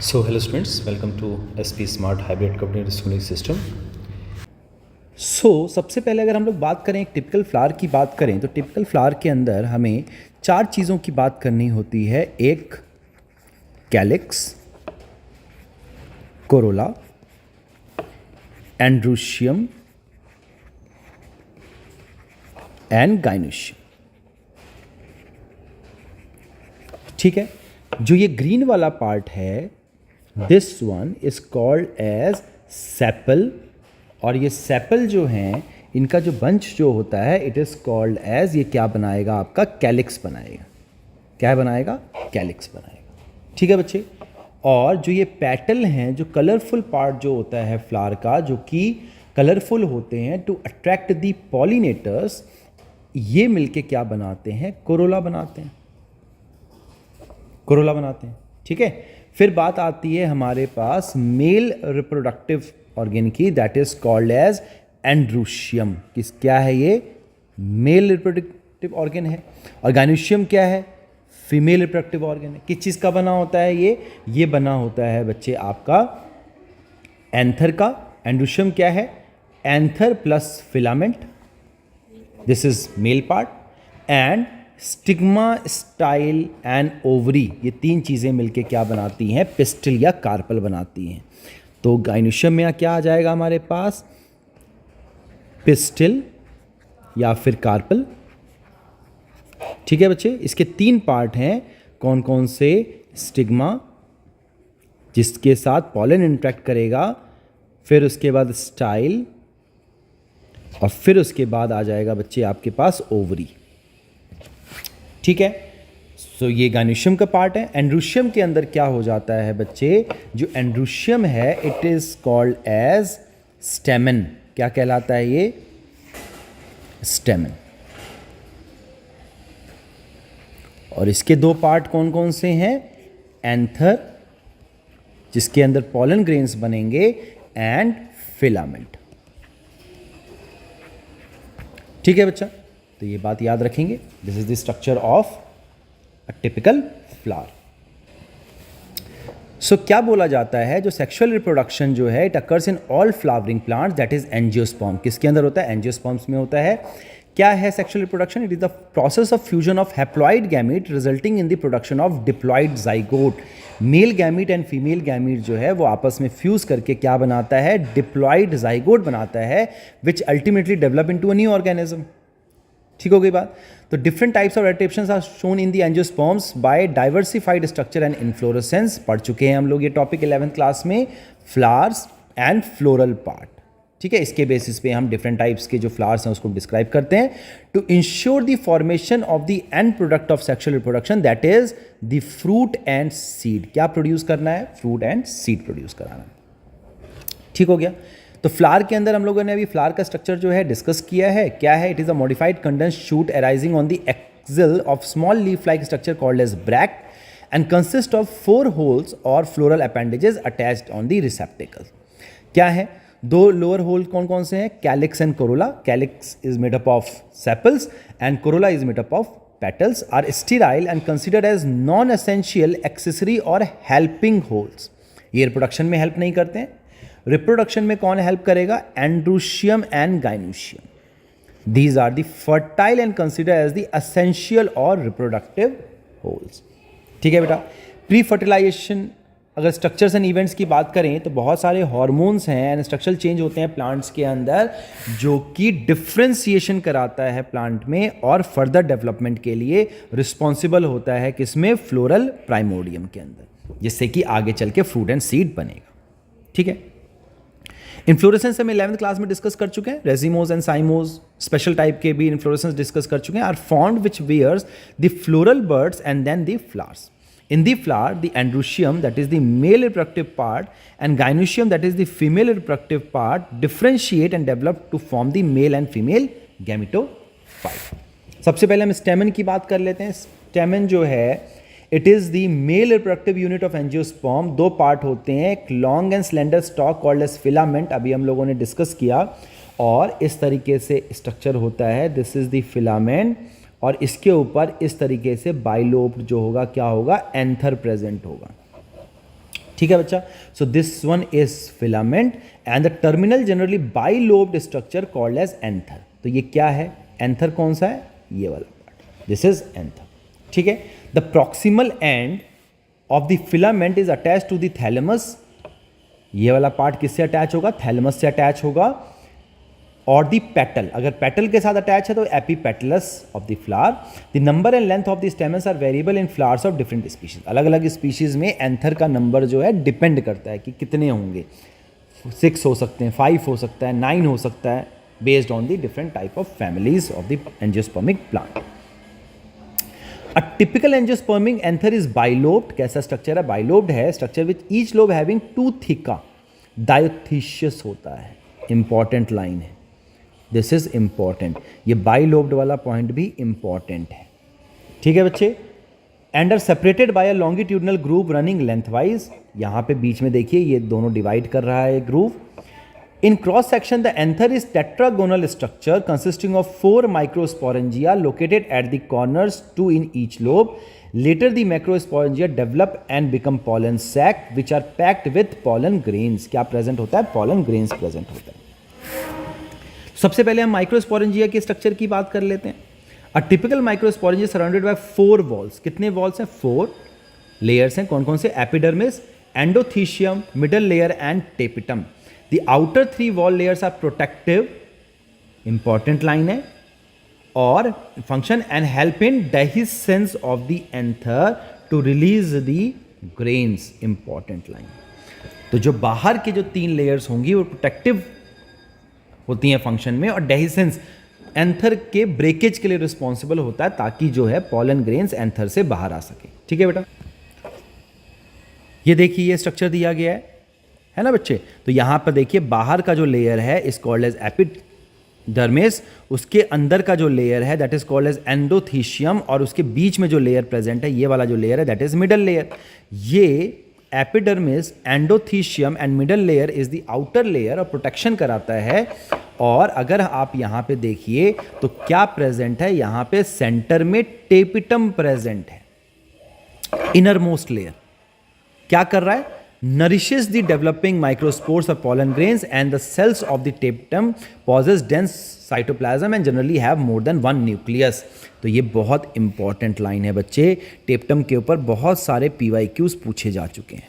So hello students, welcome to SP Smart Hybrid Coordinated Schooling System. सबसे पहले अगर हम लोग बात करें एक टिपिकल फ्लावर की बात करें तो टिपिकल फ्लावर के अंदर हमें चार चीज़ों की बात करनी होती है। एक calyx, corolla, androecium and gynoecium. ठीक है, जो ये ग्रीन वाला पार्ट है this one is called as sepal, और ये सेपल जो हैं इनका जो बंच जो होता है इट इज़ कॉल्ड एज, ये क्या बनाएगा आपका कैलिक्स बनाएगा। क्या बनाएगा? कैलिक्स बनाएगा। ठीक है बच्चे। और जो ये पेटल हैं, जो कलरफुल पार्ट जो होता है फ्लावर का, जो कि कलरफुल होते हैं टू अट्रैक्ट दी पॉलिनेटर्स, ये मिलके क्या बनाते हैं? कोरोला बनाते हैं। कोरोला बनाते हैं। ठीक है। फिर बात आती है हमारे पास मेल रिप्रोडक्टिव ऑर्गेन की, दैट इज कॉल्ड एज एंड्रूशियम। किस क्या है ये? मेल रिप्रोडक्टिव ऑर्गेन है। और गाइनोशियम क्या है? फीमेल रिप्रोडक्टिव ऑर्गेन है। किस चीज़ का बना होता है ये बना होता है बच्चे आपका एंथर का। एंड्रूशियम क्या है? Anther plus filament, this is male part, and stigma, style and ovary, ये तीन चीज़ें मिलके क्या बनाती हैं? पिस्टिल या कार्पल बनाती हैं। तो गाइनोशियम में क्या आ जाएगा हमारे पास? पिस्टिल या फिर कार्पल। ठीक है बच्चे। इसके तीन पार्ट हैं। कौन कौन से? स्टिग्मा जिसके साथ पॉलन इंटरेक्ट करेगा, फिर उसके बाद स्टाइल, और फिर उसके बाद आ जाएगा बच्चे आपके पास ओवरी। ठीक है। सो ये गाइनोशियम का पार्ट है। एंड्रूशियम के अंदर क्या हो जाता है बच्चे? जो एंड्रूशियम है it is called as stamen. क्या कहलाता है ये? स्टेमन। और इसके दो पार्ट कौन कौन से हैं? एंथर जिसके अंदर पॉलन ग्रेन्स बनेंगे, एंड फिलामेंट। ठीक है बच्चा, तो ये बात याद रखेंगे। This is the structure of a typical flower. So क्या बोला जाता है? जो सेक्सुअल रिप्रोडक्शन जो है it occurs in all flowering plants, that is angiosperm. किसके अंदर होता है? एंजियोस्पर्म्स में होता है। क्या है sexual reproduction? It is the process of fusion of haploid gamete resulting in the production of diploid zygote. Male gamete and female gamete जो है वो आपस में फ्यूज करके क्या बनाता है? डिप्लॉइड जाइगोट बनाता है, which ultimately develop into a new organism. ठीक हो गई बात। तो different types of adaptations are shown in the angiosperms by diversified structure and inflorescence. पढ़ चुके हैं हम लोग ये टॉपिक 11th क्लास में, फ्लावर्स एंड फ्लोरल पार्ट। ठीक है। इसके बेसिस पे हम डिफरेंट टाइप्स के जो फ्लावर्स हैं उसको डिस्क्राइब करते हैं to ensure the formation of the end product of sexual reproduction, that is the fruit and seed. क्या प्रोड्यूस करना है? फ्रूट एंड सीड प्रोड्यूस कराना। ठीक हो गया। तो फ्लावर के अंदर हम लोगों ने अभी फ्लावर का स्ट्रक्चर जो है डिस्कस किया है। क्या है? It is a modified condensed shoot arising on the axil of small leaf like structure called as bract and consist of 4 whorls और floral appendages attached on the receptacle. क्या है? दो लोअर होल कौन कौन से हैं? Calyx and corolla. Calyx is made up of sepals and corolla is made up of petals, are sterile and considered as non essential accessory और helping holes. ये reproduction में हेल्प नहीं करते हैं। रिप्रोडक्शन में कौन हेल्प करेगा? Androecium and gynoecium. These are the fertile and consider as the essential और रिप्रोडक्टिव होल्स। ठीक है बेटा। प्री फर्टिलाइजेशन अगर स्ट्रक्चर्स एंड इवेंट्स की बात करें तो बहुत सारे हार्मोन्स हैं एंड स्ट्रक्चरल चेंज होते हैं प्लांट्स के अंदर, जो कि डिफ्रेंसिएशन कराता है प्लांट में और फर्दर डेवलपमेंट के लिए रिस्पॉन्सिबल होता है। किसमें? फ्लोरल प्राइमोडियम के अंदर, जिससे कि आगे चल के फ्रूट एंड सीड बनेगा। ठीक है। इन्फ्लोरेसेंस हम 11th क्लास में डिस्कस कर चुके हैं। Racemose and cymose special type के भी इन्फ्लोरेसेंस डिस्कस कर चुके हैं। Are formed which wears the floral birds and then the flowers. In the flower, the androecium, that is the male reproductive part, and gynoecium, that is the female reproductive part, differentiate and develop to form the male and female gametophyte. सबसे पहले हम स्टेमन की बात कर लेते हैं। Stamen जो है it is the male reproductive unit of angiosperm. दो पार्ट होते हैं, एक long and slender stalk called as filament, अभी हम लोगों ने डिस्कस किया, और इस तरीके से स्ट्रक्चर होता है। दिस इज द फिलामेंट, और इसके ऊपर इस तरीके से बाइलोब जो होगा क्या होगा? एंथर प्रेजेंट होगा। ठीक है बच्चा. So this one is filament and the terminal generally bilobed structure called as anther. तो ये क्या है? एंथर कौन सा है? ये वाला पार्ट, दिस इज एंथर. ठीक है. The proximal end of the filament is attach to the thalamus. ये वाला पार्ट किससे अटैच होगा? थैलेमस से अटैच होगा. और दी पेटल, अगर पेटल के साथ अटैच है तो epipetalous of the flower. The number and length of the stamens are variable in flowers of different species. अलग अलग स्पीशीज में एंथर का नंबर जो है डिपेंड करता है कि कितने होंगे. 6 हो सकते हैं, 5 हो सकता है, 9 हो सकता है, based on the different type of families of the angiospermic plant. A typical angiospermic anther is bilobed. कैसा स्ट्रक्चर है? बाइलोब्ड है. Structure with each lobe having 2 theca dithecous होता है. इंपॉर्टेंट लाइन है, दिस इज इंपॉर्टेंट. ये bilobed वाला point भी important है. ठीक है बच्चे. And are separated by a longitudinal groove running lengthwise. यहां पे बीच में देखिए ये दोनों डिवाइड कर रहा है groove. In cross section the anther is tetragonal structure consisting of 4 microsporangia located at the corners, 2 in each lobe. Later the macrosporangia develop and become pollen sac which are packed with pollen grains. क्या present होता है? pollen grains present होता है. सबसे पहले हम microsporangia के structure की बात कर लेते हैं. A typical microsporangia surrounded by 4 walls. कितने वॉल्स हैं? 4 लेयर्स हैं. कौन कौन से? Epidermis, endothecium, middle layer and tapetum. The outer 3 wall layers are protective, important line है, और function and help in dehiscence of the anther to release the grains. Important line. तो जो बाहर के जो 3 लेयर्स होंगी वो प्रोटेक्टिव होती हैं फंक्शन में, और डेहिसेंस एंथर के ब्रेकेज के लिए रिस्पॉन्सिबल होता है ताकि जो है पॉलन ग्रेन्स एंथर से बाहर आ सके. ठीक है बेटा. ये देखिए ये स्ट्रक्चर दिया गया है ना बच्चे. तो यहां पर देखिए बाहर का जो लेयर है इज कॉल्ड एज एपिडर्मिस. उसके अंदर का जो लेयर है that is called as endothecium, और उसके बीच में जो लेयर प्रेजेंट है ये वाला जो लेयर है दैट इज मिडल लेयर. ये epidermis, endothecium and middle layer is the outer layer और प्रोटेक्शन कराता है. और अगर आप यहां पे देखिए तो क्या प्रेजेंट है? यहां पे सेंटर में टेपिटम प्रेजेंट है. इनर मोस्ट लेयर क्या कर रहा है? nourishes the developing microspores or pollen grains, and the cells of the tapetum possess dense cytoplasm and generally have more than 1 nucleus. तो ये बहुत इंपॉर्टेंट लाइन है बच्चे. टेप्टम के ऊपर बहुत सारे PYQs पूछे जा चुके हैं,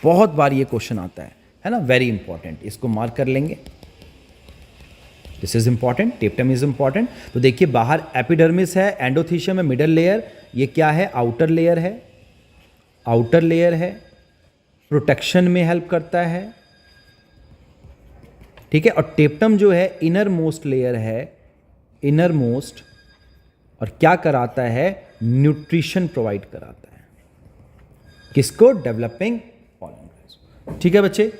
बहुत बार ये क्वेश्चन आता है ना. वेरी इंपॉर्टेंट, इसको मार्क कर लेंगे. This is important, टेप्टम is important. तो देखिए बाहर एपिडर्मिस है, एंडोथीशियम है, मिडल लेयर. ये क्या है? आउटर लेयर है. आउटर लेयर है, प्रोटेक्शन में हेल्प करता है. ठीक है. और टेप्टम जो है इनर मोस्ट लेयर है, इनर मोस्ट, और क्या कराता है? न्यूट्रिशन प्रोवाइड कराता है. किसको? Developing pollen. ठीक है बच्चे.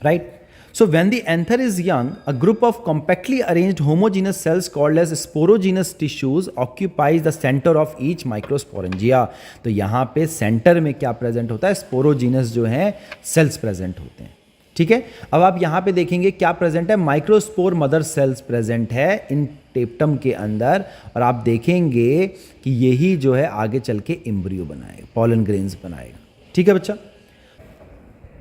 Right. So when the anther is young, a group of compactly arranged homogeneous cells called as sporogenous tissues occupies the center of each microsporangia. तो यहाँ पे सेंटर में क्या प्रेजेंट होता है? स्पोरोजीनस जो है सेल्स प्रेजेंट होते हैं. ठीक है. अब आप यहाँ पे देखेंगे क्या प्रेजेंट है? माइक्रोस्पोर मदर सेल्स प्रेजेंट है इन टेप्टम के अंदर, और आप देखेंगे कि यही जो है आगे चल के एम्ब्रियो बनाएगा, पॉलन ग्रेन्स बनाएगा. ठीक है बच्चा.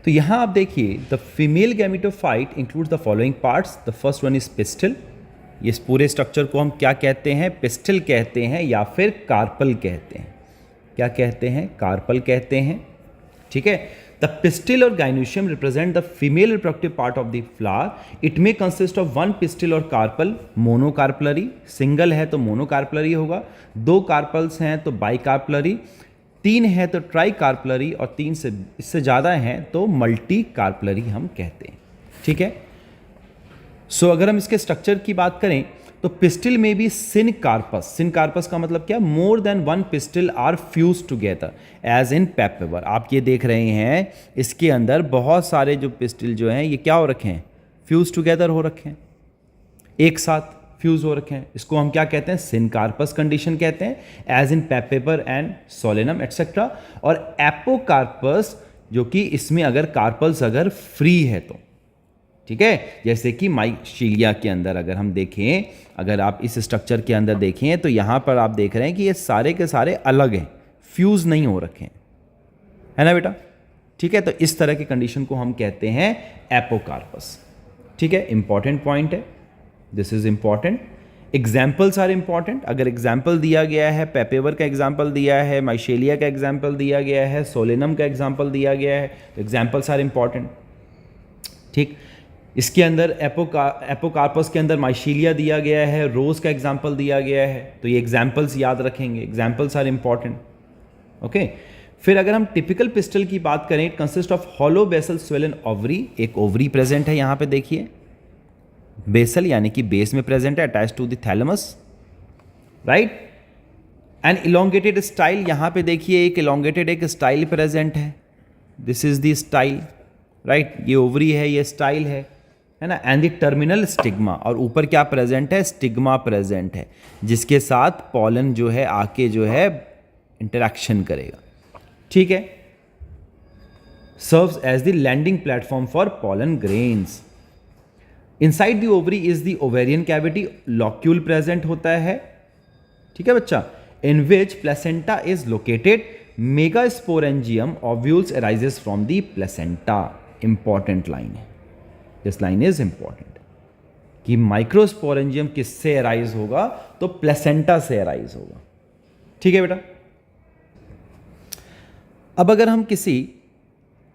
तो यहां आप देखिए the female gametophyte includes the following parts. The first one is pistol. इस पूरे स्ट्रक्चर को हम क्या कहते हैं? पिस्टल कहते हैं या फिर कार्पल कहते हैं. क्या कहते हैं? कार्पल कहते हैं. ठीक है. द पिस्टिल और gynoecium represent the female reproductive part of the flower. It may consist of 1 pistil और कार्पल. मोनोकार्पलरी. सिंगल है तो मोनोकार्पलरी होगा. 2 कार्पल्स हैं तो बाइकार्पलरी. 3 है तो ट्राई कार्पलरी, और 3 से इससे ज़्यादा हैं तो मल्टी कार्पलरी हम कहते हैं. ठीक है. सो अगर हम इसके स्ट्रक्चर की बात करें तो पिस्टिल में भी सिन कार्पस. सिन कार्पस का मतलब क्या? More than 1 pistil are fuse together as in Papaver. आप ये देख रहे हैं इसके अंदर बहुत सारे जो पिस्टिल जो हैं ये क्या हो रखे हैं? फ्यूज टुगेदर हो रखे हैं, एक साथ फ्यूज हो रखे हैं. इसको हम क्या कहते हैं? सिनकार्पस कंडीशन कहते हैं, as in Papaver and Solanum etcetera. और एपोकार्पस जो कि इसमें अगर कार्पल्स अगर फ्री है तो. ठीक है. जैसे कि माइशीलिया के अंदर अगर हम देखें, अगर आप इस स्ट्रक्चर के अंदर देखें तो यहां पर आप देख रहे हैं कि ये सारे के सारे अलग हैं, फ्यूज नहीं हो रखे हैं. है ना बेटा? ठीक है, तो इस तरह की कंडीशन को हम कहते हैं एपोकार्पस। ठीक है, इंपॉर्टेंट पॉइंट है, this is important. Examples are important. अगर एग्जाम्पल दिया गया है, पेपेवर का एग्जाम्पल दिया है, माइशेलिया का एग्जाम्पल दिया गया है, सोलेनम का एग्जाम्पल दिया गया है, तो एग्जाम्पल्स आर इंपॉर्टेंट। ठीक, इसके अंदर एपोकार्पस के अंदर माइशेलिया दिया गया है, रोज का एग्जाम्पल दिया गया है, तो ये एग्जाम्पल्स याद रखेंगे, एग्जाम्पल्स आर इंपॉर्टेंट। ओके, फिर अगर हम टिपिकल पिस्टल की बात करें, it consist of hollow basal swollen ovary, एक ओवरी प्रेजेंट है यहाँ पे देखिए, बेसल यानी कि बेस में प्रेजेंट है, attach to the thalamus, right. And elongated style, यहाँ पे देखिए एक इलोंगेटेड एक स्टाइल प्रेजेंट है, this is the style, right. ये ओवरी है, ये स्टाइल है ना। एंड द टर्मिनल स्टिग्मा, और ऊपर क्या प्रेजेंट है, स्टिग्मा प्रेजेंट है, जिसके साथ पॉलन जो है आके जो है इंटरेक्शन करेगा। ठीक है, serves as the landing platform for pollen grains. Inside the ovary is the ovarian cavity, locule present होता है। ठीक है बच्चा, in which placenta is located, megasporangium ovules arises from the placenta. Important line है, this line is important, कि microsporangium किससे arise होगा, तो प्लेसेंटा से अराइज होगा। ठीक है बेटा। अब अगर हम किसी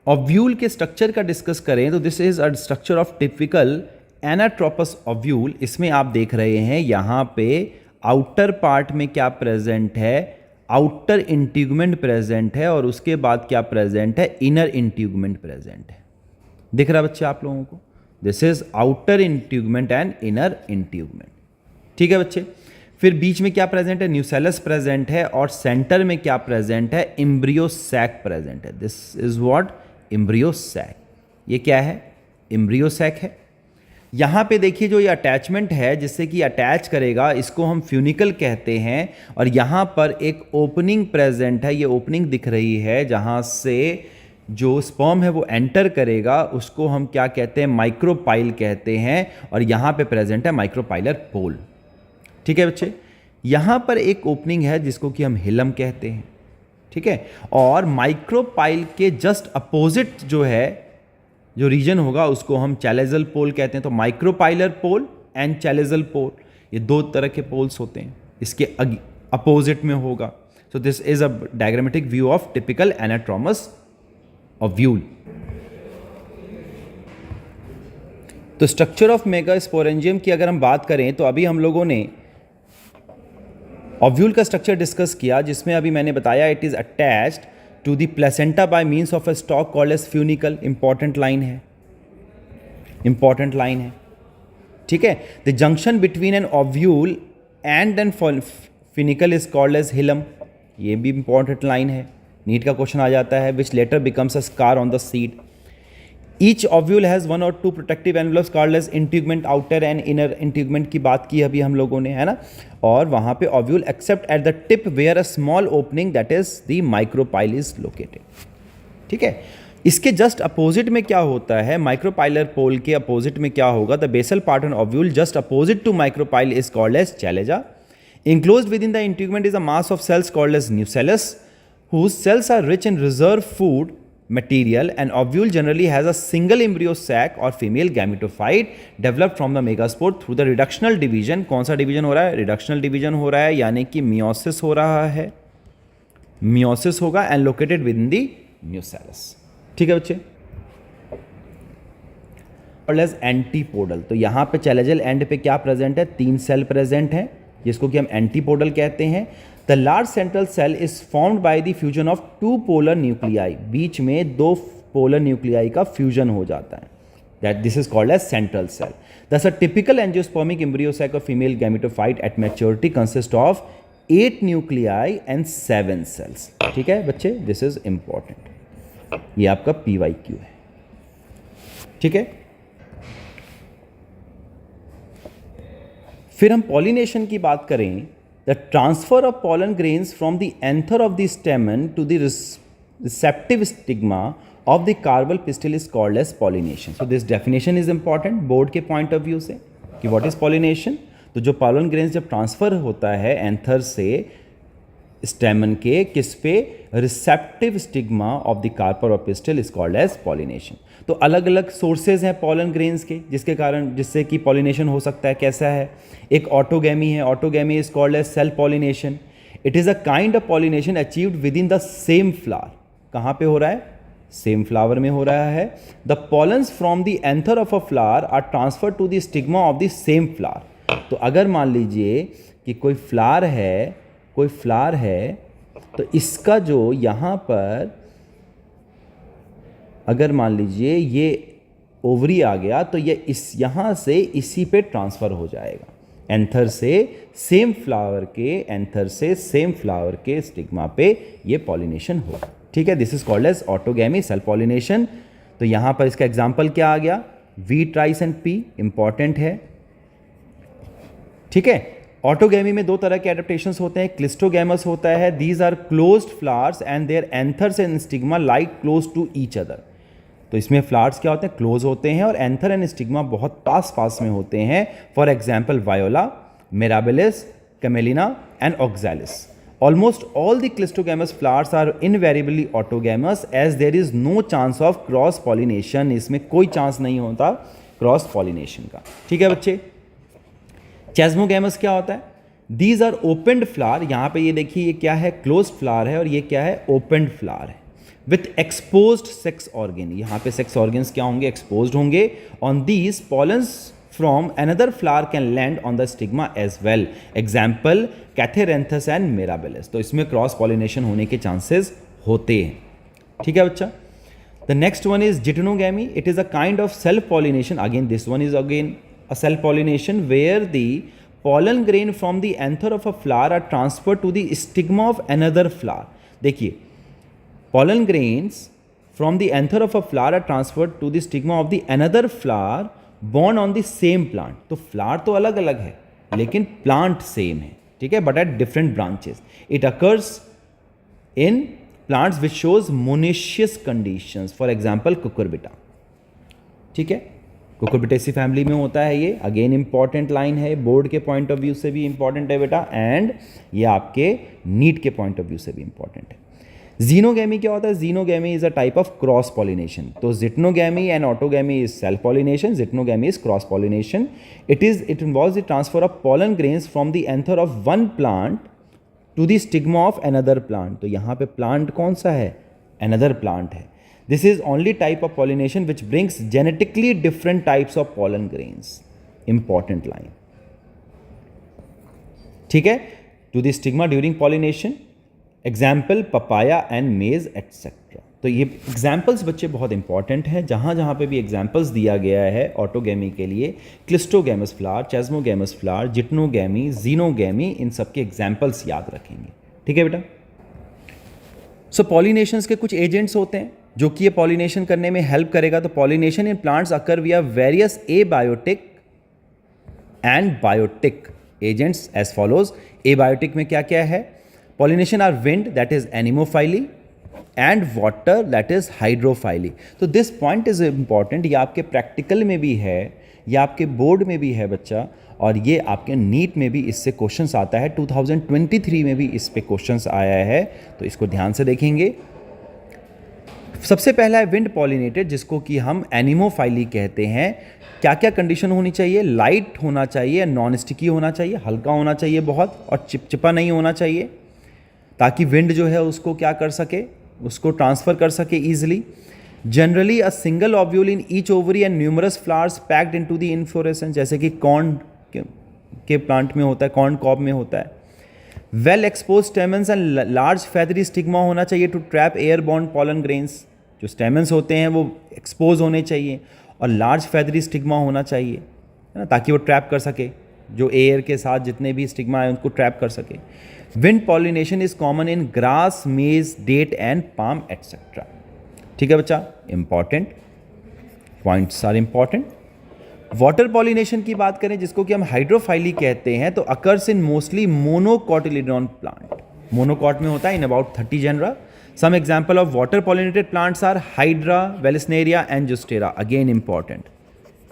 ओव्यूल के स्ट्रक्चर का डिस्कस करें, तो this is a structure of typical anatropous ovule. इसमें आप देख रहे हैं यहां पे आउटर पार्ट में क्या प्रेजेंट है, आउटर इंट्यूगमेंट प्रेजेंट है, और उसके बाद क्या प्रेजेंट है, इनर इंट्यूगमेंट प्रेजेंट है। दिख रहा है बच्चे आप लोगों को, this is outer integument and inner integument. ठीक है बच्चे। फिर बीच में क्या प्रेजेंट है, न्यूसेलस प्रेजेंट है, और सेंटर में क्या प्रेजेंट है, एम्ब्रियो सैक प्रेजेंट है। This is what, embryo sac. ये क्या है, एम्ब्रियो सैक है। यहाँ पे देखिए जो ये अटैचमेंट है जिससे कि अटैच करेगा, इसको हम फ्यूनिकल कहते हैं, और यहाँ पर एक ओपनिंग प्रेजेंट है, ये ओपनिंग दिख रही है, जहाँ से जो स्पर्म है वो एंटर करेगा, उसको हम क्या कहते हैं, माइक्रोपाइल कहते हैं, और यहाँ पे प्रेजेंट है माइक्रोपाइलर पोल। ठीक है बच्चे, यहाँ पर एक ओपनिंग है जिसको कि हम हिलम कहते हैं। ठीक है, और माइक्रोपाइल के जस्ट अपोजिट जो है, जो रीजन होगा, उसको हम चैलेजल पोल कहते हैं। तो माइक्रोपाइलर पोल एंड चैलेजल पोल, ये दो तरह के पोल्स होते हैं, इसके अपोजिट में होगा। So this is a diagrammatic view of typical anatropous ovule. तो स्ट्रक्चर ऑफ मेगास्पोरेंजियम की अगर हम बात करें, तो अभी हम लोगों ने ओव्यूल का स्ट्रक्चर डिस्कस किया, जिसमें अभी मैंने बताया it is attached to the placenta by means of a stalk called as funicle. Important line है, इंपॉर्टेंट लाइन है। ठीक है, the junction between an ovule and an funicle is called as hilum. ये भी इंपॉर्टेंट लाइन है, NEET का question आ जाता है, which later becomes a scar on the seed. Each ovule has one और two protective envelopes called as integument, outer and inner इंट्यूगमेंट की बात की अभी हम लोगों ने, है ना। और वहाँ पे ovule except at the tip where a small opening that is the micropyle is located. ठीक है, इसके जस्ट अपोजिट में क्या होता है, माइक्रोपाइलर पोल के अपोजिट में क्या होगा, the basal part on ovule just opposite to micropyle is called as chalaza. Enclosed within the integument is a mass of cells called as nucellus, whose cells are rich in reserve food material, and ovule generally has a single embryo sac or female gametophyte developed from the megaspore through the reductional division. कौन सा division हो रहा है, reductional division हो रहा है, यानी कि मियोसिस हो रहा है, मियोसिस होगा, and located with in the nucellus. ठीक है बच्चे, एज एंटीपोडल। तो यहाँ पे चैलेजल एंड पे क्या प्रेजेंट है, 3 सेल प्रेजेंट है, जिसको कि हम एंटीपोडल कहते हैं। The large central cell is formed by the fusion of 2 polar nuclei, बीच में 2 पोलर न्यूक्लियाई का फ्यूजन हो जाता है, that this is called as central cell. Thus a typical angiospermic embryo sac of female gametophyte at maturity consists of 8 nuclei and 7 cells. ठीक है बच्चे, this is important, ये आपका PYQ है। ठीक है, फिर हम पॉलिनेशन की बात करें, the transfer of pollen grains from the anther of the stamen to the receptive stigma of the carpel pistil is called as pollination. So this definition is important board के point of view से कि what is pollination. तो जो pollen grains जब transfer होता है anther से स्टेमन के किस पे, receptive stigma of the carpel और pistil is called as pollination. तो अलग अलग सोर्सेज हैं पॉलन ग्रेन्स के जिससे कि पॉलिनेशन हो सकता है। कैसा है, एक ऑटोगैमी है, autogamy is called as self pollination. It is a kind of pollination achieved within the same flower. कहाँ पे हो रहा है, सेम फ्लावर में हो रहा है। The pollens from the anther of a flower are transfer to the stigma of the same flower. तो अगर मान लीजिए कि कोई फ्लावर है तो इसका जो यहाँ पर अगर मान लीजिए ये ओवरी आ गया तो ये इस यहाँ से इसी पे ट्रांसफ़र हो जाएगा। एंथर से सेम फ्लावर के स्टिग्मा पे ये पॉलिनेशन होगा। ठीक है, this is called as autogamy, self pollination. तो यहाँ पर इसका एग्जाम्पल क्या आ गया, wheat rice and pea, important है। ठीक है, ऑटोगैमी में दो तरह के एडेप्टेशंस होते हैं, क्लिस्टोगैमस होता है, these are closed flowers and their anthers and stigma like close to each other. तो इसमें फ्लावर्स क्या होते हैं, क्लोज होते हैं और एंथर एंड स्टिग्मा बहुत पास में होते हैं। For example Viola, Mirabilis, Commelina and Oxalis. Almost all the cleistogamous flowers are invariably autogamous as there is no chance of cross pollination. इसमें कोई चांस नहीं होता क्रॉस पॉलिनेशन का। ठीक है बच्चे, चेस्मोगैमस क्या होता है, दीज आर ओपनड फ्लावर। यहाँ पे ये देखिए ये क्या है, क्लोज्ड फ्लावर है और ये क्या है, ओपनड फ्लावर है विथ एक्सपोज्ड सेक्स ऑर्गन। यहाँ पे सेक्स ऑर्गन्स क्या होंगे, एक्सपोज्ड होंगे। On these pollens from another flower can land on the stigma as well. Example Catharanthus and Mirabilis. तो इसमें क्रॉस पॉलिनेशन होने के चांसेस होते हैं। ठीक है बच्चा, the next one is geitonogamy. It is a kind of self pollination. Again this one is again a cell pollination where the pollen grain from the anther of a flower are transferred to the stigma of another flower. देखिए, pollen grains from the anther of a flower are transferred to the stigma of the another flower born on the same plant. तो flower तो अलग अलग है लेकिन plant same है, ठीक है, but at different branches. It occurs in plants which shows monoecious conditions. For example, cucurbita. ठीक है, कुकुरबिटेसी फैमिली में होता है ये। अगेन इंपॉर्टेंट लाइन है, बोर्ड के पॉइंट ऑफ व्यू से भी इंपॉर्टेंट है बेटा, एंड ये आपके नीट के पॉइंट ऑफ व्यू से भी इंपॉर्टेंट है। जीनोगैमी क्या होता है, xenogamy is a type of cross pollination. तो geitonogamy and autogamy is self pollination, geitonogamy is cross pollination. It involves the transfer of pollen grains from the anther of one plant to the stigma of another plant. तो यहाँ पे plant कौन सा है, another plant है। This is only type of pollination which brings genetically different types of pollen grains. Important line. ठीक है, to the stigma during pollination. Example papaya and maize etc. तो ये एग्जाम्पल्स बच्चे बहुत इंपॉर्टेंट हैं। जहाँ पे भी एग्जाम्पल्स दिया गया है ऑटोगैमी के लिए, क्लिस्टोगैमस फ्लावर, चेस्मोगैमस फ्लावर, जिटनोगैमी, जीनोगैमी, इन सब के एग्जाम्पल्स याद रखेंगे। ठीक है बेटा। सो पॉलिनेशंस के कुछ एजेंट्स होते हैं जो कि ये पॉलिनेशन करने में हेल्प करेगा। तो pollination in plants occur via various abiotic and biotic agents as follows. Abiotic में क्या क्या है, pollination are wind that is anemophily and water that is hydrophily. तो दिस पॉइंट इज इंपॉर्टेंट, ये आपके प्रैक्टिकल में भी है, ये आपके बोर्ड में भी है बच्चा, और ये आपके नीट में भी इससे क्वेश्चंस आता है। 2023 में भी इस पे क्वेश्चंस आया है, तो इसको ध्यान से देखेंगे। सबसे पहला है विंड पॉलिनेटेड, जिसको कि हम एनिमोफाइली कहते हैं। क्या क्या कंडीशन होनी चाहिए, लाइट होना चाहिए, नॉन स्टिकी होना चाहिए, हल्का होना चाहिए बहुत, और चिपचिपा नहीं होना चाहिए, ताकि विंड जो है उसको क्या कर सके, उसको ट्रांसफ़र कर सके easily. Generally a single ovule in each ovary and numerous flowers packed into the inflorescence, जैसे कि कॉर्न के प्लांट में होता है, कॉर्न कॉब में होता है। Well expose stamens and large feathery stigma होना चाहिए to trap airborne pollen grains. जो स्टेमन्स होते हैं वो एक्सपोज होने चाहिए और लार्ज फेदरी स्टिग्मा होना चाहिए, है ना, ताकि वो ट्रैप कर सके, जो एयर के साथ जितने भी स्टिग्मा है उनको ट्रैप कर सके। Wind pollination is common in grass, maize, date and palm etcetera. ठीक है बच्चा, important points are important. Water pollination की बात करें, जिसको कि हम हाइड्रोफाइली कहते हैं, तो occurs in mostly monocotyledon plant. Monocot में होता है in about 30 genera. Some example of water pollinated plants are Hydrilla, Vallisneria and Zostera. Again important,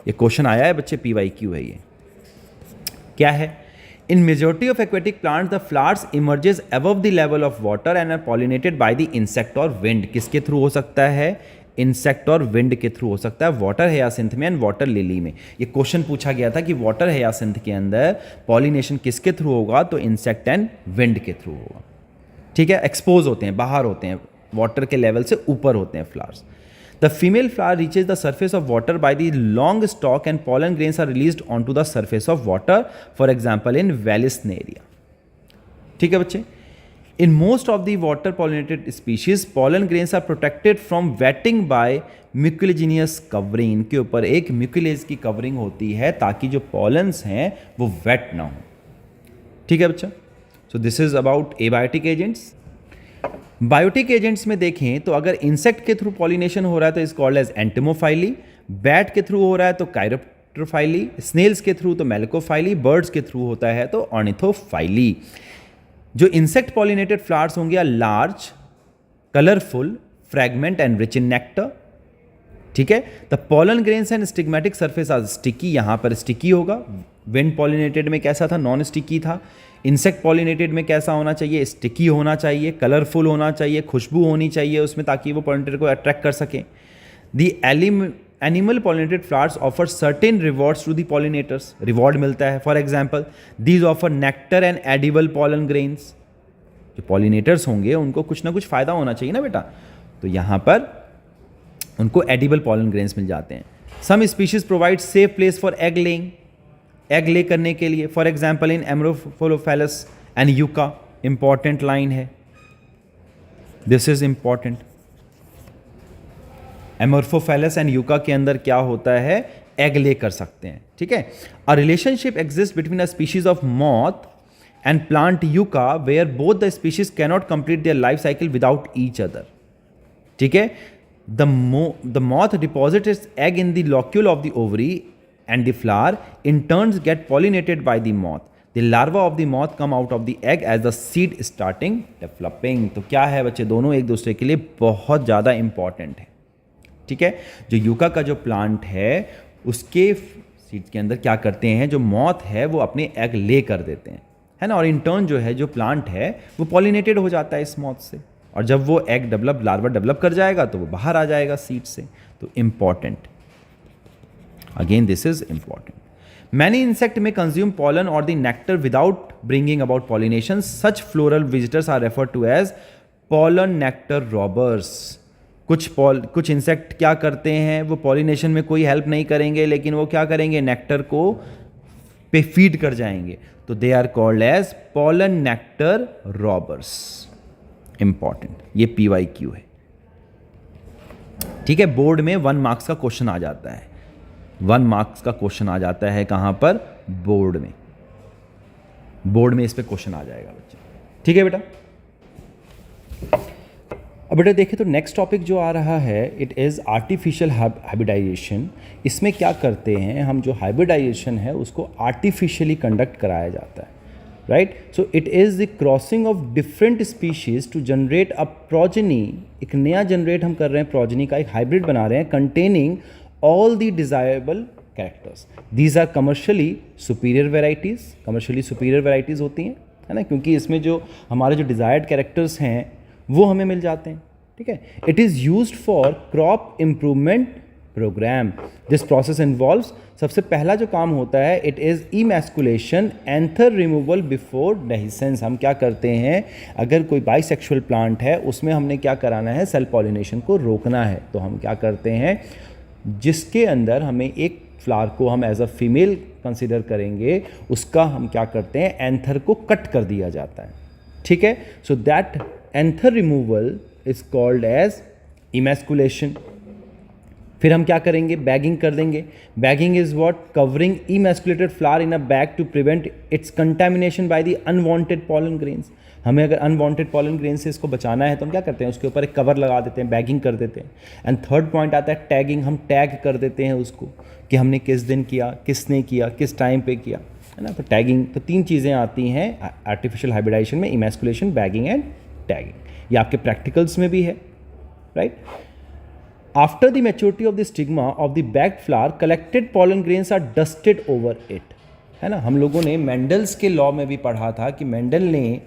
ये क्वेश्चन आया है बच्चे, PYQ है ये। क्या है, In majority of aquatic plants, the flowers emerges above the level of water and are pollinated by the insect or wind. किसके through हो सकता है? इंसेक्ट और विंड के थ्रू हो सकता है, वाटर हयासिंथ में एंड वाटर लिली में। ये क्वेश्चन पूछा गया था कि वाटर हयासिंथ के अंदर पॉलिनेशन किसके थ्रू होगा, तो इंसेक्ट एंड विंड के थ्रू होगा। ठीक है, एक्सपोज होते हैं, बाहर होते हैं, वाटर के लेवल से ऊपर होते हैं flowers. The female flower reaches the surface of water by the long stalk and pollen grains are released on to the surface of water, for example in Vallisneria. ठीक है बच्चे, in most of the water pollinated species pollen grains are protected from wetting by mucilaginous covering। इनके ऊपर एक म्यूकिलेज की covering होती है ताकि जो पॉलन्स हैं वो वेट ना हो। ठीक है बच्चा, so this is about abiotic agents. Biotic agents में देखें तो अगर इंसेक्ट के थ्रू पॉलिनेशन हो रहा है तो इज कॉल्ड एज एंटेमोफाइली, बैट के थ्रू हो रहा है तो काइरोप्टोफाइली, स्नेल्स के थ्रू तो मेलिकोफाइली, बर्ड्स के थ्रू होता है तो ऑर्निथोफाइली। जो इंसेक्ट पॉलिनेटेड फ्लावर्स होंगे are large, colourful, fragment and rich in nectar. ठीक है, the pollen grains and stigmatic surface are sticky, यहां पर स्टिकी होगा। विंड पॉलिनेटेड में कैसा था, नॉन स्टिकी था। इंसेक्ट पॉलिनेटेड में कैसा होना चाहिए, स्टिकी होना चाहिए, कलरफुल होना चाहिए, खुशबू होनी चाहिए उसमें ताकि वो पॉलिनेटर को अट्रैक्ट कर सकें। The animal pollinated flowers offer certain rewards to the pollinators, reward मिलता है। For example these offer nectar and edible pollen grains. जो पॉलिनेटर्स होंगे उनको कुछ ना कुछ फायदा होना चाहिए ना बेटा, तो यहां पर उनको एडिबल पॉलन ग्रेन्स मिल जाते हैं। Some species provide safe place for egg laying, egg lay करने के लिए। For example in Amorphophallus and Yucca, important line है, this is important. Amorphophallus and Yucca के अंदर क्या होता है, एग ले कर सकते हैं। ठीक है, a relationship exist between a species of moth and plant yucca where both the species cannot complete their life cycle without each other. ठीक है, the moth deposit its egg in the locule of the ovary and the flower in turns get pollinated by the moth. The larva of the moth come out of the egg as the seed starting developing। तो क्या है बच्चे, दोनों एक दूसरे के लिए बहुत ज़्यादा इंपॉर्टेंट है। ठीक है, जो यूका का जो प्लांट है उसके सीड्स के अंदर क्या करते हैं, जो मॉथ है वो अपने एग ले कर देते हैं, है ना, और इन टर्न जो है जो प्लांट है वो पॉलिनेटेड हो जाता है इस मॉथ से, और जब वो एग डेवलप, लार्वा डेवलप कर जाएगा तो वो बाहर आ जाएगा सीड से। तो important, again this is important. Many insect may consume pollen or the nectar without bringing about pollination. Such floral visitors are referred to as pollen nectar robbers. कुछ insect क्या करते हैं, वो पॉलिनेशन में कोई हेल्प नहीं करेंगे लेकिन वो क्या करेंगे, नेक्टर को पे फीड कर जाएंगे, तो they are called as pollen nectar robbers. Important, ये PYQ है। ठीक है, बोर्ड में 1 मार्क्स का क्वेश्चन आ जाता है, 1 मार्क्स का क्वेश्चन आ जाता है कहां पर, बोर्ड में। बोर्ड में इस पे क्वेश्चन आ जाएगा बच्चे। ठीक है बेटा, अब बेटा देखें तो नेक्स्ट टॉपिक जो आ रहा है इट इज़ आर्टिफिशियल हाइब्रिडाइजेशन। इसमें क्या करते हैं हम, जो हाइब्रिडाइजेशन है उसको आर्टिफिशियली कंडक्ट कराया जाता है, right. So it is the crossing of different species to generate a progeny. एक नया जनरेट हम कर रहे हैं, प्रोजेनी का एक हाइब्रिड बना रहे हैं, containing all the desirable characters. These are commercially superior varieties. Commercially superior varieties होती हैं, है ना, क्योंकि इसमें जो हमारे जो desired characters हैं वो हमें मिल जाते हैं। ठीक है, it is used for crop improvement program. This process involves, सबसे पहला जो काम होता है it is emasculation, anther removal before dehiscence। हम क्या करते हैं, अगर कोई बाइसेक्सुअल प्लांट है उसमें हमने क्या कराना है, सेल्फ पॉलिनेशन को रोकना है, तो हम क्या करते हैं, जिसके अंदर हमें एक फ्लावर को हम एज अ फीमेल कंसिडर करेंगे उसका हम क्या करते हैं, एंथर को कट कर दिया जाता है। ठीक है, so that anther removal is called as emasculation. फिर हम क्या करेंगे, बैगिंग कर देंगे। Bagging is what, covering emasculated flower in a bag to prevent its contamination by the unwanted pollen grains. हमें अगर अनवांटेड पॉलन ग्रेन से इसको बचाना है तो हम क्या करते हैं, उसके ऊपर एक कवर लगा देते हैं, बैगिंग कर देते हैं। एंड थर्ड पॉइंट आता है टैगिंग। हम टैग कर देते हैं उसको कि हमने किस दिन किया, किसने किया, किस टाइम पे किया, है ना। तो टैगिंग, तो 3 चीज़ें आती हैं आर्टिफिशियल हाइब्रिडाइजेशन में, इमेस्कुलेशन, बैगिंग एंड टैगिंग। ये आपके प्रैक्टिकल्स में भी है, right. After the maturity of the stigma of the bagged flower, collected pollen grains are dusted over it. है ना। हम लोगों ने मेंडल्स के लॉ में भी पढ़ा था कि मेंडल ने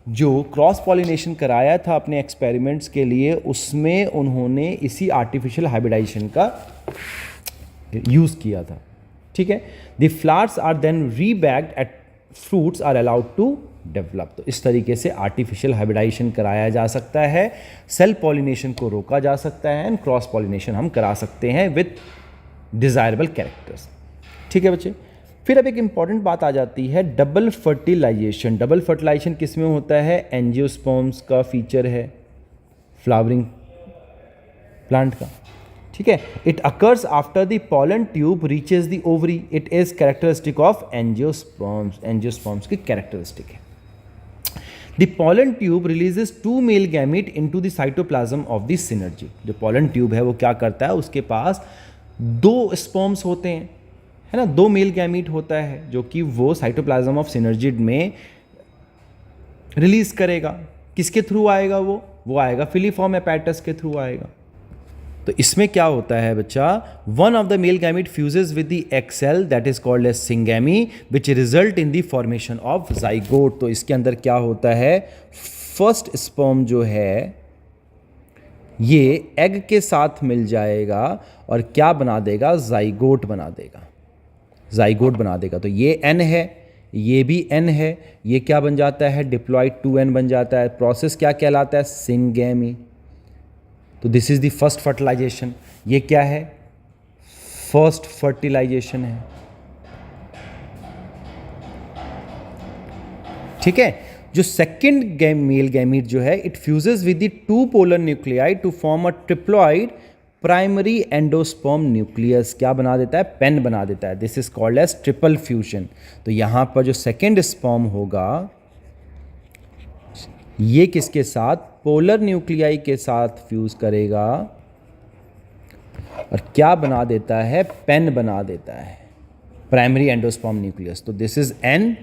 जो क्रॉस पॉलिनेशन कराया था अपने एक्सपेरिमेंट्स के लिए, उसमें उन्होंने इसी आर्टिफिशियल हाइब्रिडाइजेशन का यूज़ किया था, ठीक है। The flowers are then rebagged and fruits are allowed to develop. तो इस तरीके से आर्टिफिशियल हाइब्रिडाइजेशन कराया जा सकता है, सेल पॉलिनेशन को रोका जा सकता है एंड क्रॉस पॉलिनेशन हम करा सकते हैं विथ डिज़ायरेबल कैरेक्टर्स, ठीक है बच्चे। फिर अब एक इंपॉर्टेंट बात आ जाती है डबल फर्टिलाइजेशन। डबल फर्टिलाइजेशन किस में होता है? एंजियोस्पर्म्स का फीचर है फ्लावरिंग प्लांट का, ठीक है। It occurs after the pollen tube reaches the ovary. It is characteristic of angiosperms. Angiosperms की कैरेक्टरिस्टिक है। The pollen tube releases 2 male gamete into the cytoplasm of the synergy. जो pollen tube है वो क्या करता है, उसके पास 2 स्पर्म्स होते हैं, है ना, 2 मेल गैमीट होता है जो कि वो साइटोप्लाज्म ऑफ सिनर्जिड में रिलीज करेगा। किसके थ्रू आएगा वो आएगा फिलीफॉर्म एपैटस के थ्रू आएगा। तो इसमें क्या होता है बच्चा, one of the male gamete fuses with the egg cell that is called as syngamy which result in the formation of zygote. तो इसके अंदर क्या होता है, फर्स्ट स्पर्म जो है ये एग के साथ मिल जाएगा और क्या बना देगा, जाइगोट बना देगा, जाइगोट बना देगा। तो ये एन है, ये भी एन है, ये क्या बन जाता है, डिप्लॉयड 2n बन जाता है। प्रोसेस क्या कहलाता है, सिंगैमी। तो this is the first fertilisation. ये क्या है, फर्स्ट फर्टिलाइजेशन है, ठीक है। जो सेकेंड मेल गैमीट जो है, it fuses with the 2 polar nuclei to form a triploid primary endosperm nucleus. क्या बना देता है, पेन बना देता है। This is called as triple fusion. तो यहां पर जो सेकेंड स्पर्म होगा ये किसके साथ, पोलर न्यूक्लियाई के साथ फ्यूज करेगा और क्या बना देता है, पेन बना देता है, प्राइमरी एंडोस्पर्म न्यूक्लियस। तो this is n,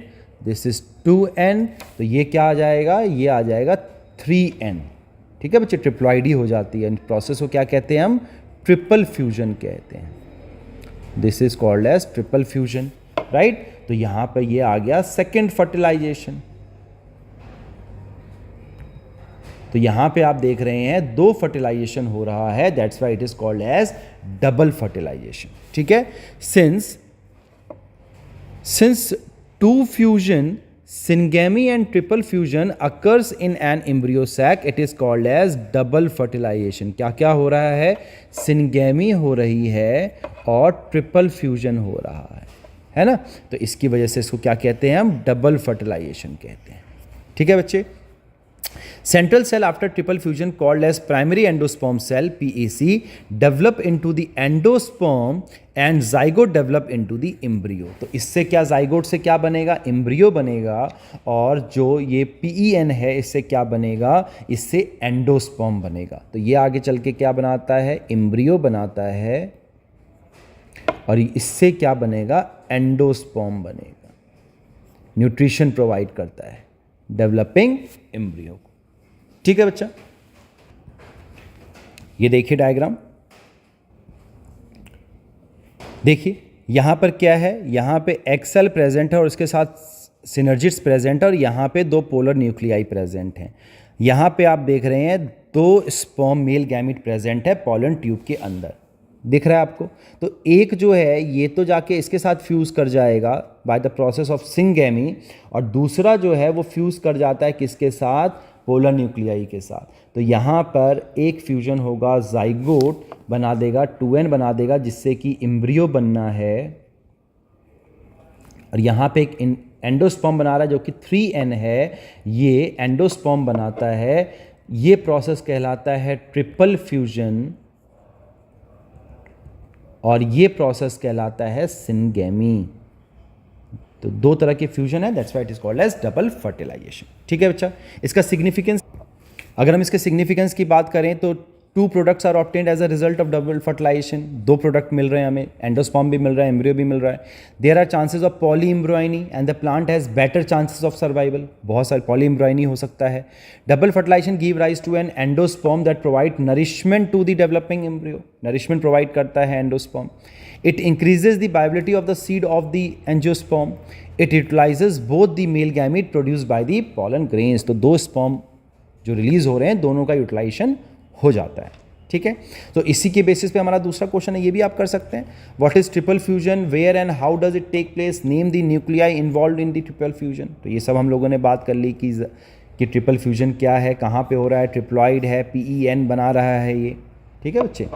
this is 2n। तो ये क्या आ जाएगा, ये आ जाएगा 3n, ठीक है बच्चे। ट्रिप्लॉइडी हो जाती है। प्रोसेस को क्या कहते हैं हम, ट्रिपल फ्यूजन कहते हैं। This is called as triple fusion, right. तो यहां पर ये आ गया सेकेंड फर्टिलाइजेशन। तो यहां पे आप देख रहे हैं 2 फर्टिलाइजेशन हो रहा है, that's why it is called as double fertilisation, ठीक है। Since 2 fusion, syngamy and triple fusion occurs in an embryo sac, it is called as double fertilization। क्या क्या हो रहा है, syngamy हो रही है और ट्रिपल फ्यूजन हो रहा है ना। तो इसकी वजह से इसको क्या कहते हैं हम, डबल फर्टिलाइजेशन कहते हैं, ठीक है बच्चे। Central cell after triple fusion called as primary endosperm cell PEC develop into the endosperm and zygote develop into the embryo। तो इससे क्या, zygote से क्या बनेगा, embryo बनेगा। और जो ये PEN है इससे क्या बनेगा, इससे endosperm बनेगा। तो ये आगे चल के क्या बनाता है, embryo बनाता है और इससे क्या बनेगा, endosperm बनेगा, न्यूट्रिशन प्रोवाइड करता है डेवलपिंग एम्ब्रियो को, ठीक है बच्चा। ये देखिए डायग्राम, देखिए यहां पर क्या है, यहां पे एग सेल प्रेजेंट है और उसके साथ सिनर्जिड्स प्रेजेंट है और यहां पे 2 पोलर न्यूक्लियाई प्रेजेंट हैं। यहां पे आप देख रहे हैं 2 स्पर्म मेल गैमीट प्रेजेंट है पॉलन ट्यूब के अंदर, दिख रहा है आपको। तो एक जो है ये तो जाके इसके साथ फ्यूज़ कर जाएगा by the process of syngamy, और दूसरा जो है वो फ्यूज़ कर जाता है किसके साथ, पोलर न्यूक्लियाई के साथ। तो यहाँ पर एक फ्यूजन होगा, जाइगोट बना देगा, 2n बना देगा जिससे कि एम्ब्रियो बनना है, और यहाँ पे एक एंडोस्पर्म बना रहा है जो कि 3n है, ये एंडोस्पर्म बनाता है। ये प्रोसेस कहलाता है ट्रिपल फ्यूजन और ये प्रोसेस कहलाता है सिंगैमी। तो 2 तरह के फ्यूजन है, that's why it is called as double fertilisation, ठीक है बच्चा। इसका सिग्निफिकेंस, अगर हम इसके सिग्निफिकेंस की बात करें तो 2 products are obtained as a result of double fertilization, 2 product मिल रहे हैं हमें, एंडोस्पर्म भी मिल रहा है, एम्ब्रियो भी मिल रहा है. There are chances of polyembryony and the plant has better chances of survival. बहुत सारे पॉलीएम्ब्रियोनी हो सकता है. Double fertilisation give rise to an endosperm that provide nourishment to the developing embryo. Nourishment provide करता है endosperm. It increases the viability of the seed of the angiosperm. It utilizes both the male gamete produced by the pollen grains. तो 2 sperm जो release हो रहे हैं दोनों का utilisation हो जाता है. ठीक है, तो इसी के बेसिस पे हमारा दूसरा क्वेश्चन है, ये भी आप कर सकते हैं. What is triple fusion, where and how does it take place, name the nuclei involve in the triple fusion. तो ये सब हम लोगों ने बात कर ली कि ट्रिपल फ्यूजन क्या है, कहाँ पे हो रहा है, ट्रिप्लॉइड है, PEN बना रहा है ये. ठीक है बच्चे.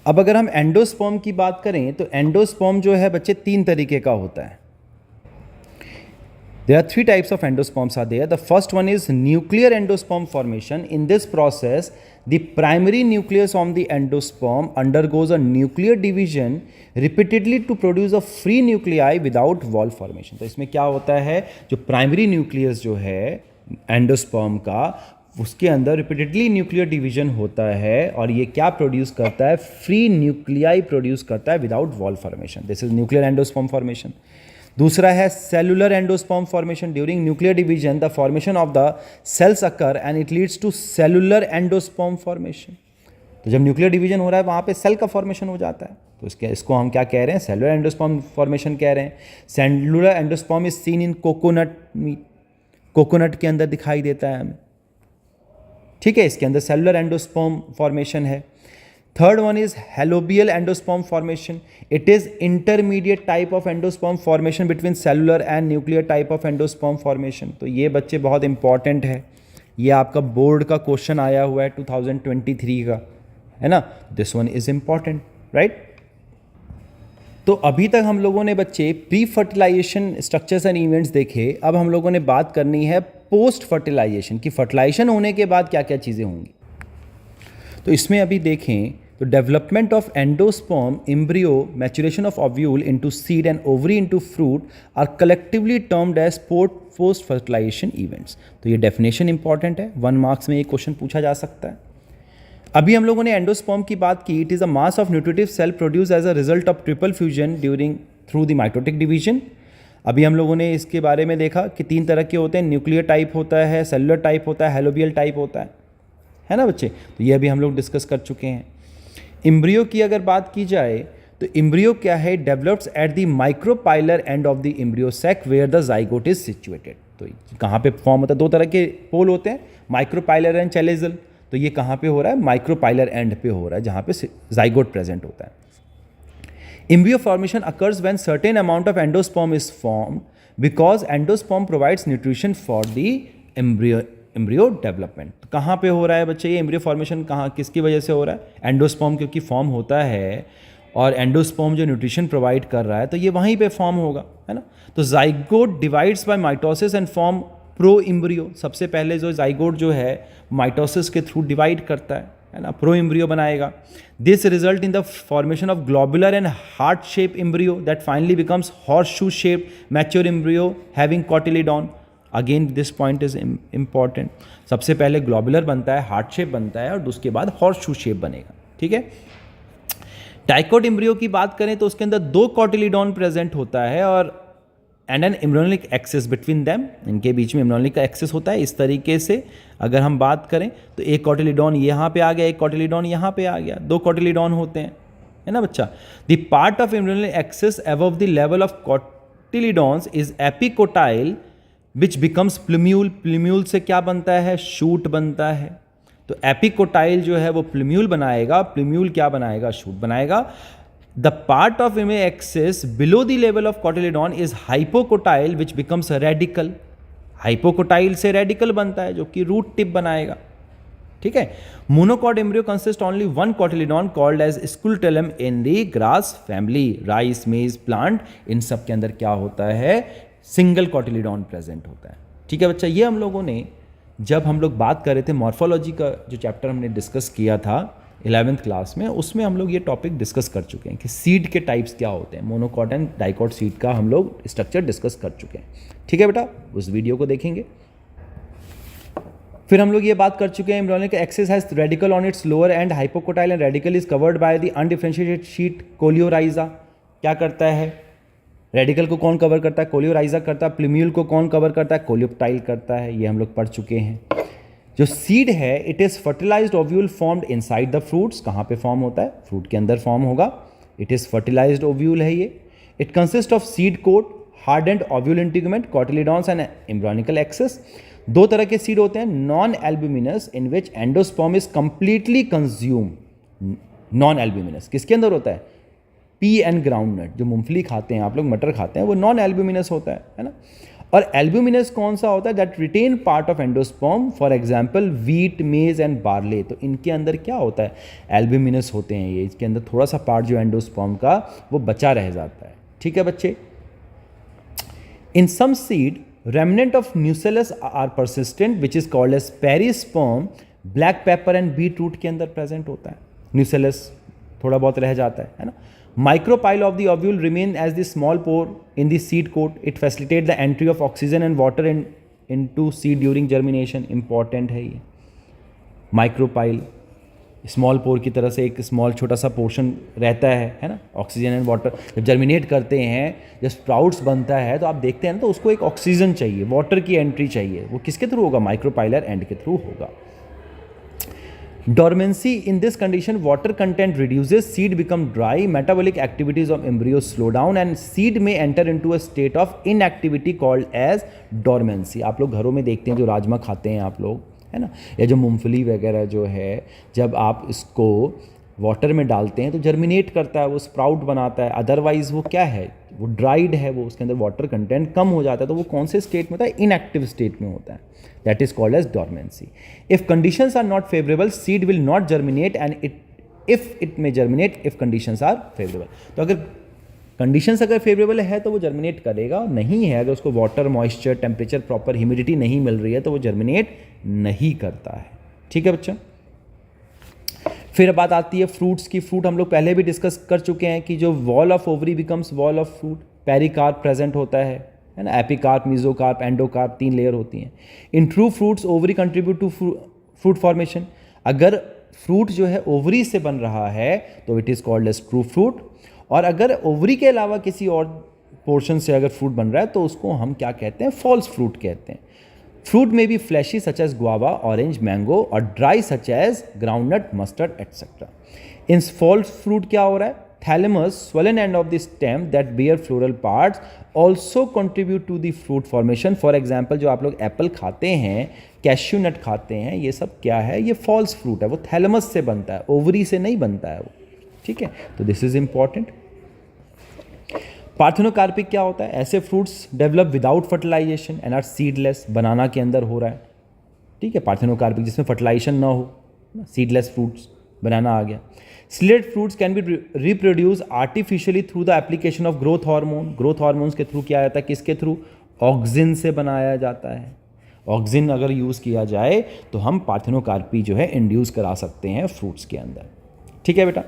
अब अगर हम एंडोस्पर्म की बात करें तो एंडोस्पर्म जो है बच्चे 3 तरीके का होता है. There are 3 types of endosperms are there. The first one is nuclear endosperm formation. In this process, the primary nucleus of the endosperm undergoes a nuclear division repeatedly to produce a free nuclei without wall formation. तो इसमें क्या होता है, जो primary nucleus जो है endosperm का, उसके अंदर रिपीटेडली न्यूक्लियर डिवीजन होता है और ये क्या प्रोड्यूस करता है, फ्री न्यूक्लियाई प्रोड्यूस करता है without wall formation. This is nuclear endosperm formation. दूसरा है cellular endosperm formation. During nuclear division the formation of the cells occur and it leads to cellular endosperm formation. तो जब nuclear division हो रहा है वहाँ पे सेल का फॉर्मेशन हो जाता है, तो इसको हम क्या कह रहे हैं, सेलुलर एंडोस्पर्म फॉर्मेशन कह रहे हैं. Cellular endosperm is seen in coconut meat. Coconut के अंदर दिखाई देता है हमें. ठीक है, इसके अंदर सेलुलर एंडोस्पर्म फॉर्मेशन है. Third one is helobial endosperm formation. It is intermediate type of endosperm formation between cellular and nuclear type of endosperm formation. तो ये बच्चे बहुत इंपॉर्टेंट है, ये आपका बोर्ड का क्वेश्चन आया हुआ है 2023 का, है ना. This one is important, right. तो अभी तक हम लोगों ने बच्चे pre fertilization structures and events देखे. अब हम लोगों ने बात करनी है पोस्ट फर्टिलाइजेशन की, फर्टिलाइजेशन होने के बाद क्या क्या चीज़ें होंगी. तो इसमें अभी देखें तो development of endosperm, embryo, maturation of ovule into seed and ovary into fruit are collectively termed as post fertilization events. तो ये डेफिनेशन इंपॉर्टेंट है, 1 मार्क्स में ये क्वेश्चन पूछा जा सकता है. अभी हम लोगों ने एंडोस्पर्म की बात की. It is a mass of nutritive cell produce as a result of triple fusion during through the mitotic division. अभी हम लोगों ने इसके बारे में देखा कि 3 तरह के होते हैं, न्यूक्लियर टाइप होता है, सेलुलर टाइप होता है, हेलोबियल टाइप होता है ना बच्चे. तो ये अभी हम लोग डिस्कस कर चुके हैं. एम्ब्रियो की अगर बात की जाए तो एम्ब्रियो क्या है, develops at the micropylar end of the embryo sac where the zygote is situated. तो कहाँ पे फॉर्म होता है, 2 तरह के पोल होते हैं, माइक्रोपाइलर एंड चैलेजल. तो ये कहाँ पे हो रहा है, माइक्रोपाइलर एंड पे हो रहा है जहाँ पे जाइगोट प्रेजेंट होता है. Embryo formation occurs when certain amount of endosperm is formed because endosperm provides nutrition for the embryo development. तो कहाँ पे हो रहा है बच्चे ये एम्ब्रियो फॉर्मेशन, कहाँ किसकी वजह से हो रहा है, एंडोस्पर्म क्योंकि फॉर्म होता है और एंडोस्पर्म जो न्यूट्रिशन प्रोवाइड कर रहा है तो ये वहीं पे फॉर्म होगा, है ना. तो zygote divides by mitosis and form pro embryo. सबसे पहले जो जाइगोट जो है माइटोसिस के थ्रू डिवाइड करता है ना, प्रो एम्ब्रियो बनाएगा. This result in the formation of globular and heart shape embryo that finally becomes horse shoe shape mature embryo having cotyledon. Again this point is important. सबसे पहले globular बनता है, heart shape बनता है और उसके बाद हॉर्स शू शेप बनेगा. ठीक है. डाइकोट एम्ब्रियो की बात करें तो उसके अंदर 2 कॉटिलिडॉन प्रेजेंट होता है और and an embryonic axis between them. इनके बीच में एम्ब्रियोनिक का एक्सेस होता है. इस तरीके से अगर हम बात करें तो एक कॉटिलिडॉन यहाँ पे आ गया, एक कॉटिलिडॉन यहाँ पे आ गया, 2 कॉटिलिडॉन होते हैं, है ना बच्चा. The part of embryonic axis above the level of cotyledons is epicotyl which becomes plumule. Plumule से क्या बनता है, शूट बनता है. तो एपिकोटाइल जो है वो प्लूम्यूल बनाएगा, प्लूम्यूल क्या बनाएगा, शूट बनाएगा. The part of MA axis below the level of cotyledon is hypocotyle which becomes a radical. Hypocotyl से रेडिकल बनता है जो कि रूट टिप बनाएगा. ठीक है. Monocot embryo consist only 1 cotyledon called as scutellum in the grass family. Rice, maize, plant, इन सब के अंदर क्या होता है, सिंगल कॉटिलिडॉन प्रेजेंट होता है. ठीक है बच्चा. ये हम लोगों ने जब हम लोग बात कर रहे थे मॉर्फोलॉजी का जो चैप्टर हमने डिस्कस किया था 11th क्लास में, उसमें हम लोग ये टॉपिक डिस्कस कर चुके हैं कि सीड के टाइप्स क्या होते हैं. मोनोकॉट एंड डाइकॉट सीड का हम लोग स्ट्रक्चर डिस्कस कर चुके हैं. ठीक है बेटा, उस वीडियो को देखेंगे. फिर हम लोग ये बात कर चुके हैं embryonic axis has radical on it's lower and hypocotyl and radical is covered by the undifferentiated sheet coleorhiza. क्या करता है? रेडिकल को कौन कवर करता है? कोलियोराइजा करता है। प्लूम्यूल को कौन कवर करता है? कोलियोप्टाइल करता है। ये हम लोग पढ़ चुके हैं। जो सीड है it is fertilized ovule formed inside the fruits. कहाँ पे फॉर्म होता है? फ्रूट के अंदर फॉर्म होगा। इट इज फर्टिलाइज्ड ओव्यूल है ये। It consist of seed coat, hardened ovule integument, cotyledons and embryonical axis. दो तरह के सीड होते हैं, non albuminous in which endosperm is completely consume. Non albuminous किसके अंदर होता है? पी एंड ग्राउंडनट, जो मूंगफली खाते हैं आप लोग, मटर खाते हैं, वो नॉन एल्ब्यूमिनस होता है ना। और एल्ब्यूमिनस कौन सा होता है? That retain part of endosperm, for example wheat, maize and barley. तो इनके अंदर क्या होता है? एल्ब्यूमिनस होते हैं ये। इसके अंदर थोड़ा सा पार्ट जो एंडोस्पर्म का वो बचा रह जाता है। ठीक है बच्चे। इन सम seed remnant of nucellus are persistent which is called as perisperm। black pepper and beetroot के अंदर present होता है। nucellus थोड़ा बहुत रह जाता है ना। micropyle of the ovule remain as the small pore in the seed coat। it facilitate the entry of oxygen and water into seed during germination। important है ये micropyle। स्मॉल पोर की तरह से एक स्मॉल छोटा सा पोर्शन रहता है ना। ऑक्सीजन एंड वाटर जब जर्मिनेट करते हैं, जब स्प्राउट्स बनता है तो आप देखते हैं ना, तो उसको एक ऑक्सीजन चाहिए, वाटर की एंट्री चाहिए। वो किसके थ्रू होगा? माइक्रोपाइलर एंड के थ्रू होगा। Dormancy in this condition water content reduces, seed become dry, metabolic activities of embryo slow down and seed में enter into a state of inactivity called as dormancy. आप लोग घरों में देखते हैं जो राजमा खाते हैं आप लोग, है ना, या जो मूंगफली वगैरह जो है, जब आप इसको वाटर में डालते हैं तो जर्मिनेट करता है, वो स्प्राउट बनाता है। अदरवाइज वो क्या है? वो ड्राइड है, वो उसके अंदर वाटर कंटेंट कम हो जाता है। तो वो कौन से स्टेट में होता है? इनएक्टिव स्टेट में होता है। That is called as dormancy. If conditions are not favourable seed will not germinate and if it may germinate if conditions are favourable. तो अगर कंडीशंस अगर फेवरेबल है तो वो जर्मिनेट करेगा, नहीं है, अगर उसको water, moisture, temperature, proper humidity नहीं मिल रही है तो वो जर्मिनेट नहीं करता है। ठीक है बच्चा। फिर बात आती है फ्रूट्स की। फ्रूट हम लोग पहले भी डिस्कस कर चुके हैं कि जो wall of ovary becomes wall of fruit. Pericarp present होता है ना। एपिकार्प, मीजोकार्प, एंडोकार्प, 3 लेयर होती हैं। In true fruits ovary contribute to fruit formation. अगर फ्रूट जो है ओवरी से बन रहा है तो it is called as true fruit. और अगर ओवरी के अलावा किसी और पोर्शन से अगर फ्रूट बन रहा है तो उसको हम क्या कहते हैं? फॉल्स फ्रूट कहते हैं। फ्रूट में be fleshy such as guava, orange, mango, और dry such as groundnut, mustard etcetera. In false fruit क्या हो रहा है? Thalamus, swollen end of the stem that bear floral parts also contribute to the fruit formation। For example जो आप लोग Apple खाते हैं, कैश्यू नट खाते हैं, ये सब क्या है? ये फॉल्स फ्रूट है। वो थैलेमस से बनता है, ओवरी से नहीं बनता है वो। ठीक है, तो दिस इज इंपॉर्टेंट। पार्थेनोकार्पिक क्या होता है? ऐसे fruits develop without fertilization and are seedless. Banana के अंदर हो रहा है। ठीक है, पार्थेनोकार्पिक जिसमें फर्टिलाइजेशन ना हो, सीडलेस फ्रूट्स, बनाना आ गया। Slate fruits can be reproduce artificially through the application of growth hormone. Growth hormones के थ्रू किया जाता है? किसके थ्रू? ऑक्सिन से बनाया जाता है। ऑक्सिन अगर यूज़ किया जाए तो हम पार्थेनोकार्पी जो है इंड्यूस करा सकते हैं फ्रूट्स के अंदर। ठीक है बेटा।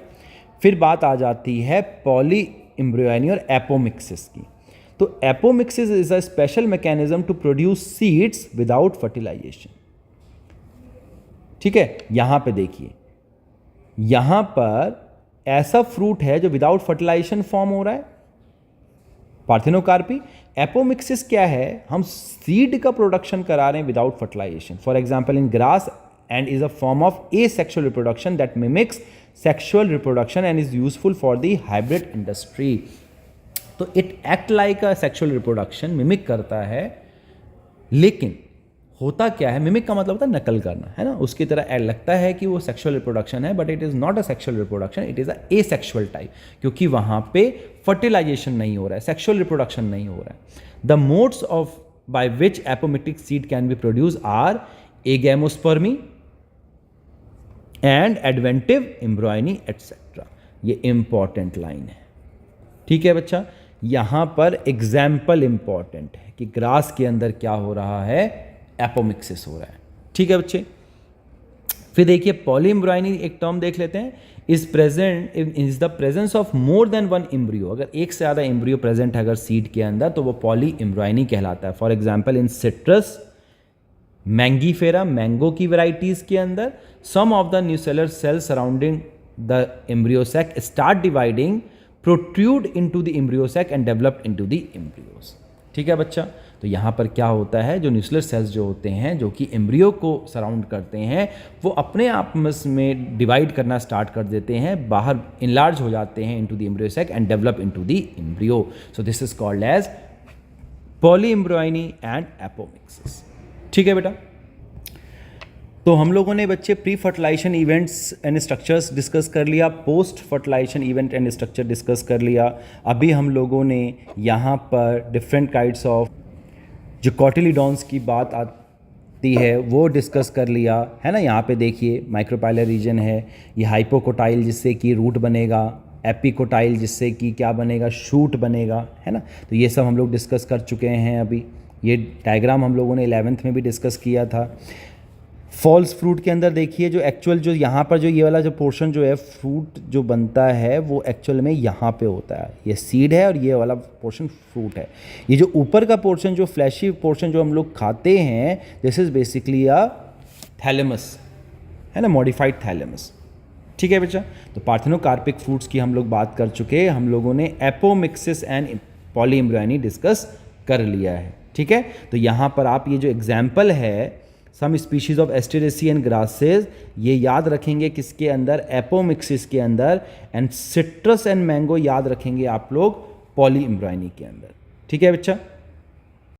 फिर बात आ जाती है पॉली एम्ब्रियोनी और एपोमिक्सिस की। तो apomixis is a special mechanism to produce seeds without fertilization. ठीक है, यहां पे देखिए, यहां पर ऐसा फ्रूट है जो विदाउट फर्टिलाइजेशन फॉर्म हो रहा है, पार्थेनोकार्पी। एपोमिक्सिस क्या है? हम सीड का प्रोडक्शन करा रहे हैं without fertilization. For example in grass and is a form of asexual reproduction that mimics sexual reproduction and is useful for the hybrid industry। तो it act like a sexual reproduction, mimic करता है, लेकिन होता क्या है? Mimic का मतलब होता है नकल करना, है ना। उसकी तरह लगता है कि वो सेक्सुअल रिप्रोडक्शन है, but it is not a sexual reproduction, it is a asexual type, क्योंकि वहाँ पे फर्टिलाइजेशन नहीं हो रहा है, सेक्सुअल रिप्रोडक्शन नहीं हो रहा है। The modes of by which apomictic seed can be produce are agamospermy and adventive embryony etcetera. ये इंपॉर्टेंट लाइन है। ठीक है बच्चा, यहां पर एग्जाम्पल इंपॉर्टेंट है कि ग्रास के अंदर क्या हो रहा है? एपोमिक्सिस हो रहा है। ठीक है बच्चे। फिर देखिए पॉली एम्ब्रियोनी एक टर्म देख लेते हैं। Is present is the presence of more than one embryo. अगर एक से ज़्यादा एम्ब्रियो प्रेजेंट है अगर सीड के अंदर तो वो पॉली एम्ब्रियोनी कहलाता है। For example in Citrus Mangifera mango की वेराइटीज़ के अंदर some of the nucellar cells surrounding the embryo sac start dividing, protrude into the embryo sac and developed into the embryos. ठीक है बच्चा, तो यहाँ पर क्या होता है, जो न्यूक्लियर सेल्स जो होते हैं जो कि एम्ब्रियो को सराउंड करते हैं, वो अपने आप में डिवाइड करना स्टार्ट कर देते हैं, बाहर इनलार्ज हो जाते हैं into the embryo sac and develop into the embryo. So this is called as polyembryony and apomixis. ठीक है बेटा, तो हम लोगों ने बच्चे pre fertilization events and structures discuss कर लिया, post fertilization event and structure discuss कर लिया। अभी हम लोगों ने यहाँ पर डिफरेंट काइंड्स ऑफ जो कॉटिलीडॉन्स की बात आती है वो डिस्कस कर लिया है ना। यहाँ पे देखिए माइक्रोपाइलर रीजन है, ये हाइपोकोटाइल जिससे कि रूट बनेगा, एपिकोटाइल जिससे कि क्या बनेगा, शूट बनेगा, है ना। तो ये सब हम लोग डिस्कस कर चुके हैं। अभी ये डायग्राम हम लोगों ने 11th में भी डिस्कस किया था। फॉल्स फ्रूट के अंदर देखिए जो एक्चुअल जो यहाँ पर जो ये वाला जो पोर्शन जो है फ्रूट जो बनता है वो एक्चुअल में यहाँ पे होता है, ये सीड है और ये वाला पोर्शन फ्रूट है। ये जो ऊपर का पोर्शन जो फ्लैशी पोर्शन जो हम लोग खाते हैं, this is basically a thalamus, है ना, मॉडिफाइड थैलेमस। ठीक है बच्चा, तो पार्थेनोकार्पिक फ्रूट्स की हम लोग बात कर चुके हैं, हम लोगों ने एपोमिक्सिस एंड पॉलीएम्ब्रियोनी डिस्कस कर लिया है। ठीक है, तो यहाँ पर आप ये जो एग्जाम्पल है some species of Asteraceae and grasses, ये याद रखेंगे किसके अंदर, एपोमिक्सिस के अंदर, एंड सिट्रस एंड मैंगो याद रखेंगे आप लोग पॉलीएम्ब्रियोनी के अंदर। ठीक है बच्चा।